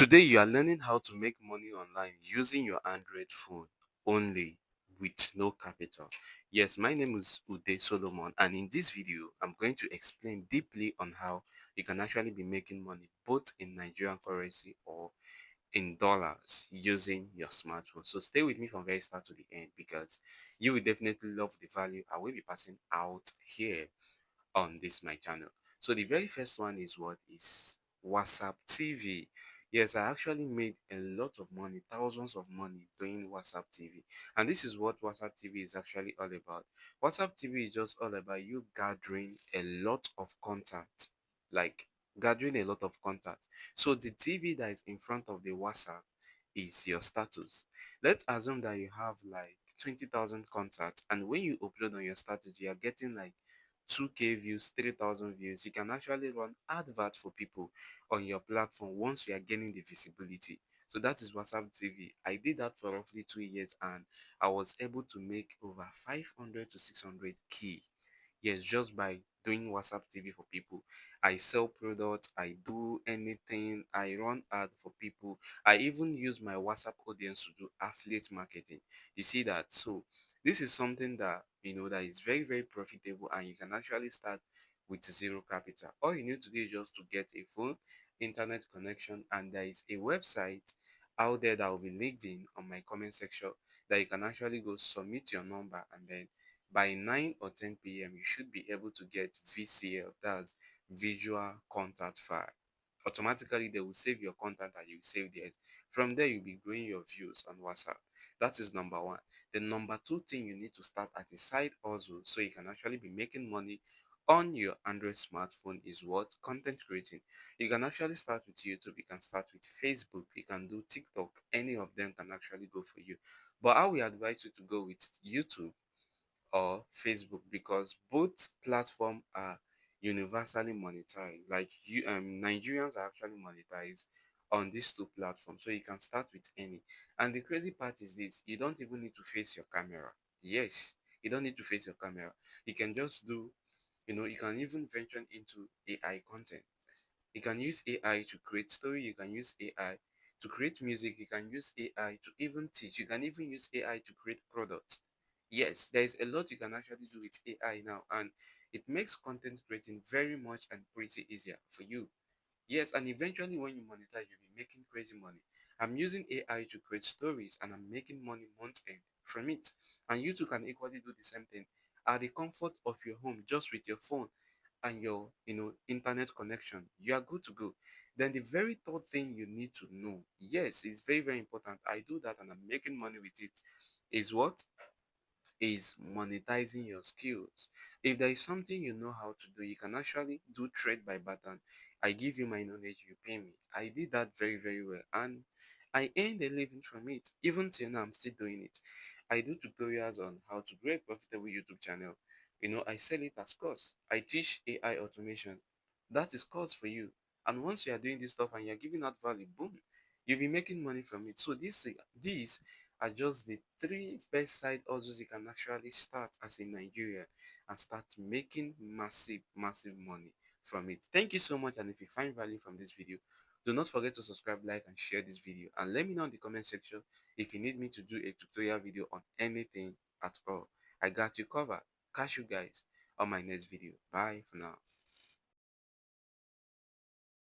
Today, you are learning how to make money online using your Android phone only with no capital. Yes, my name is Ude Solomon, and in this video, I'm going to explain deeply on how you can actually be making money both in Nigerian currency or in dollars using your smartphone. So stay with me from very start to the end because you will definitely love the value I will be passing out here on this my channel. So the very first one is what is WhatsApp TV. Yes, I actually made a lot of money, thousands of money doing WhatsApp TV. And this is what WhatsApp TV is actually all about. WhatsApp TV is just all about you gathering a lot of contact, like gathering a lot of contact. So the TV that is in front of the WhatsApp is your status. Let's assume that you have like 20,000 contacts, and when you upload on your status, you are getting like 2k views, 3,000 views. You can actually run advert for people on your platform once you are gaining the visibility. So that is WhatsApp TV. I did that for roughly 2 years and I was able to make over 500 to 600k. Yes, just by doing WhatsApp TV for people. I sell products, I do anything, I run ads for people. I even use my WhatsApp audience to do affiliate marketing. You see that? So this is something that that is very, very profitable, and you can actually start with zero capital. All you need to do is just to get a phone, internet connection, and there is a website out there that will be linked in on my comment section that you can actually go submit your number, and then by 9 or 10 p.m. you should be able to get VCF, that's visual contact file. Automatically they will save your contact and you save theirs. From there you'll be growing your views on WhatsApp. That is number one. The number two thing you need to start at a side hustle so you can actually be making money on your Android smartphone is what? Content creating. You can actually start with YouTube, you can start with Facebook, you can do TikTok. Any of them can actually go for you. But I will advise you to go with YouTube or Facebook because both platforms are universally monetized. Like you, Nigerians are actually monetized on these two platforms, so you can start with any. And the crazy part is this: you don't even need to face your camera. Yes, you don't need to face your camera. You can just do, you can even venture into AI content. You can use AI to create story. You can use AI to create music. You can use AI to even teach. You can even use AI to create products. Yes, there is a lot you can actually do with AI now, and it makes content creating very much and pretty easier for you. Yes, and eventually when you monetize, you'll be making crazy money. I'm using AI to create stories and I'm making money month end from it. And you too can equally do the same thing at the comfort of your home, just with your phone and your internet connection. You are good to go. Then the very third thing you need to know, yes, it's very, very important. I do that and I'm making money with it, is what? Is monetizing your skills. If there is something you know how to do, you can actually do trade by pattern. I give you my knowledge, you pay me. I did that very, very well, and I earned a living from it. Even till now, I'm still doing it. I do tutorials on how to create a profitable YouTube channel. I sell it as course. I teach AI automation. That is course for you. And once you are doing this stuff and you're giving out value, boom, you'll be making money from it. So these are just the three best side hustles you can actually start as a Nigerian and start making massive, massive money from it. Thank you so much. And if you find value from this video, do not forget to subscribe, like, and share this video. And let me know in the comment section if you need me to do a tutorial video on anything at all. I got you covered. Catch you guys on my next video. Bye for now.